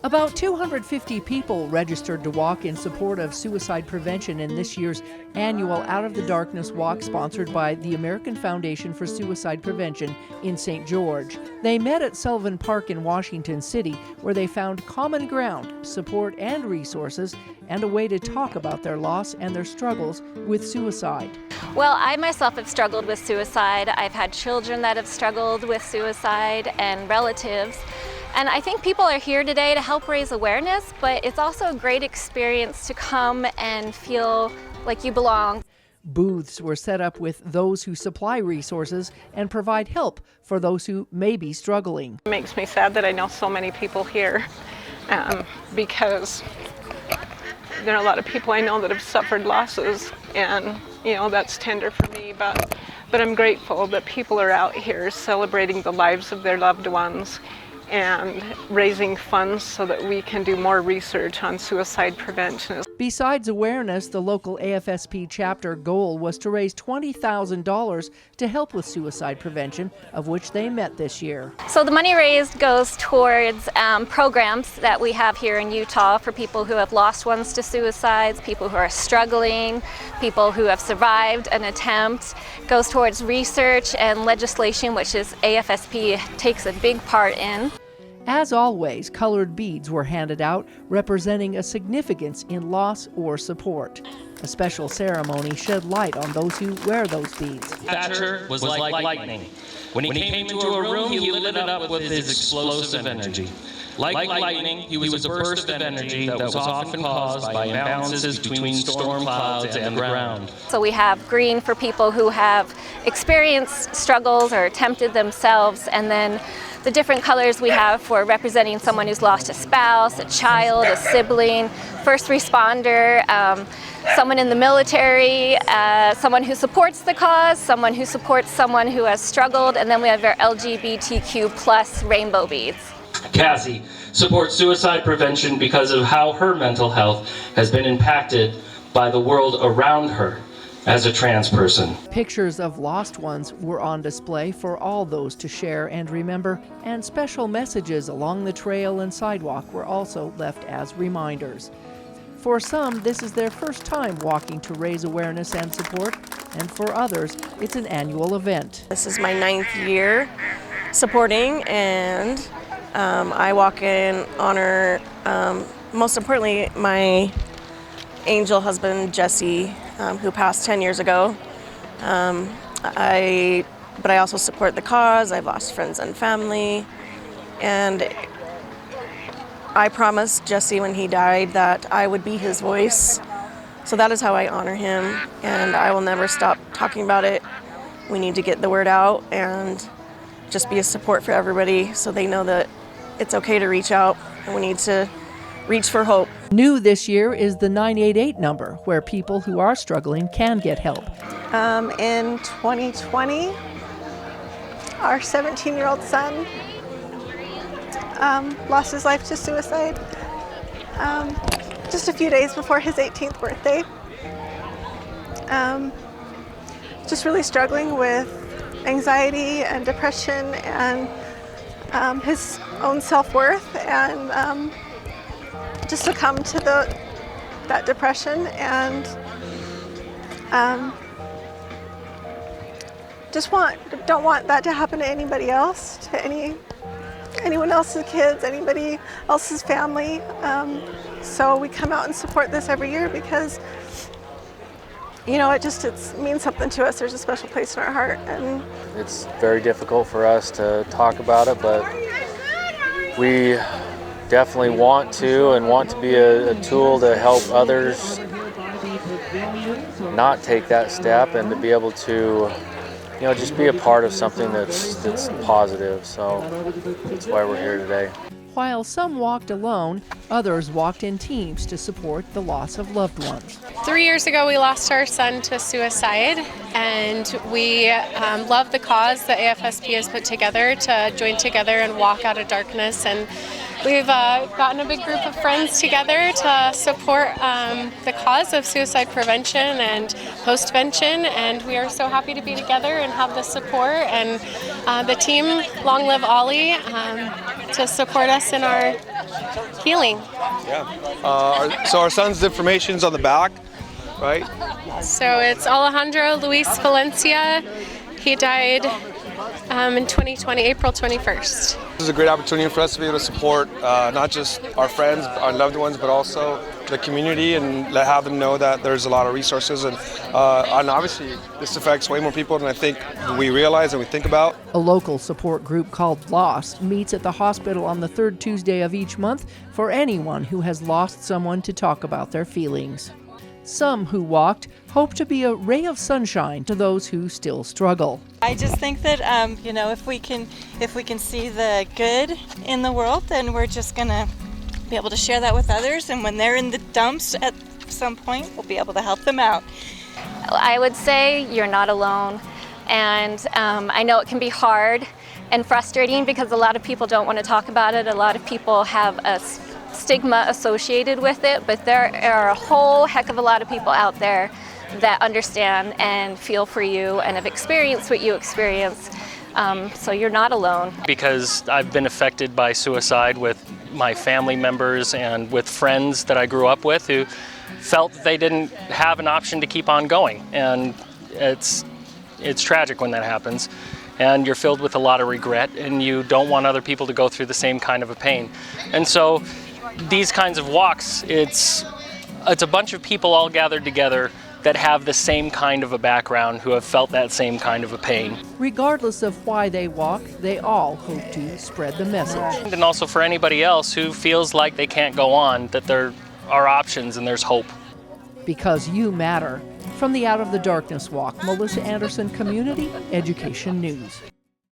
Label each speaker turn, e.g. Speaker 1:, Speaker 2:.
Speaker 1: About 250 people registered to walk in support of suicide prevention in this year's annual Out of the Darkness Walk sponsored by the American Foundation for Suicide Prevention in St. George. They met at Sullivan Park in Washington City, where they found common ground, support and resources, and a way to talk about their loss and their struggles with suicide.
Speaker 2: Well, I myself have struggled with suicide. I've had children that have struggled with suicide and relatives. And I think people are here today to help raise awareness, but it's also a great experience to come and feel like you belong.
Speaker 1: Booths were set up with those who supply resources and provide help for those who may be struggling.
Speaker 3: It makes me sad that I know so many people here because there are a lot of people I know that have suffered losses, and that's tender for me, but I'm grateful that people are out here celebrating the lives of their loved ones and raising funds so that we can do more research on suicide prevention.
Speaker 1: Besides awareness, the local AFSP chapter goal was to raise $20,000 to help with suicide prevention, of which they met this year.
Speaker 2: So the money raised goes towards programs that we have here in Utah for people who have lost ones to suicides, people who are struggling, people who have survived an attempt. It goes towards research and legislation, which is AFSP takes a big part in.
Speaker 1: As always, colored beads were handed out representing a significance in loss or support. A special ceremony shed light on those who wear those beads.
Speaker 4: Thatcher was like lightning. When he came into a room, he lit it up with his explosive energy. Like lightning, he was a burst of energy that was often caused by imbalances between storm clouds and the ground.
Speaker 2: So we have green for people who have experienced struggles or attempted themselves, and then the different colors we have for representing someone who's lost a spouse, a child, a sibling, first responder, someone in the military, someone who supports the cause, someone who supports someone who has struggled, and then we have our LGBTQ plus rainbow beads.
Speaker 4: Cassie supports suicide prevention because of how her mental health has been impacted by the world around her as a trans person.
Speaker 1: Pictures of lost ones were on display for all those to share and remember, and special messages along the trail and sidewalk were also left as reminders. For some, this is their first time walking to raise awareness and support, and for others, it's an annual event.
Speaker 5: This is my 9th year supporting, and I walk in honor, most importantly, my angel husband, Jesse, who passed 10 years ago. But I also support the cause. I've lost friends and family. And I promised Jesse when he died that I would be his voice. So that is how I honor him. And I will never stop talking about it. We need to get the word out and just be a support for everybody so they know that it's okay to reach out, and we need to reach for hope.
Speaker 1: New this year is the 988 number, where people who are struggling can get help.
Speaker 6: In 2020, our 17-year-old son lost his life to suicide just a few days before his 18th birthday. Just really struggling with anxiety and depression and his own self-worth, and just succumbed to that depression, and don't want that to happen to anybody else, to anyone else's kids, anybody else's family. So we come out and support this every year because it means something to us. There's a special place in our heart, and
Speaker 7: it's very difficult for us to talk about it, but we definitely want to be a tool to help others not take that step, and to be able to just be a part of something that's positive. So that's why we're here today.
Speaker 1: While some walked alone, others walked in teams to support the loss of loved ones.
Speaker 8: 3 years ago, we lost our son to suicide, and we love the cause that AFSP has put together to join together and walk out of darkness. And we've gotten a big group of friends together to support the cause of suicide prevention and postvention, and we are so happy to be together and have the support and the team, long live Ollie, to support us in our healing.
Speaker 9: Yeah. So our son's information's on the back, right?
Speaker 8: So it's Alejandro Luis Valencia. He died in 2020, April 21st.
Speaker 9: This is a great opportunity for us to be able to support not just our friends, our loved ones, but also the community, and have them know that there's a lot of resources. And obviously, this affects way more people than I think we realize and we think about.
Speaker 1: A local support group called LOST meets at the hospital on the third Tuesday of each month for anyone who has lost someone to talk about their feelings. Some who walked hope to be a ray of sunshine to those who still struggle.
Speaker 10: I just think that if we can see the good in the world, then we're just gonna be able to share that with others. And when they're in the dumps at some point, we'll be able to help them out.
Speaker 2: I would say you're not alone, and I know it can be hard and frustrating because a lot of people don't want to talk about it. A lot of people have a stigma associated with it, but there are a whole heck of a lot of people out there that understand and feel for you and have experienced what you experience. So you're not alone.
Speaker 4: Because I've been affected by suicide with my family members and with friends that I grew up with who felt that they didn't have an option to keep on going. And it's tragic when that happens. And you're filled with a lot of regret, and you don't want other people to go through the same kind of a pain. And so these kinds of walks, it's a bunch of people all gathered together that have the same kind of a background, who have felt that same kind of a pain.
Speaker 1: Regardless of why they walk, they all hope to spread the message.
Speaker 4: And also for anybody else who feels like they can't go on, that there are options and there's hope.
Speaker 1: Because you matter. From the Out of the Darkness Walk, Melissa Anderson, Community Education News.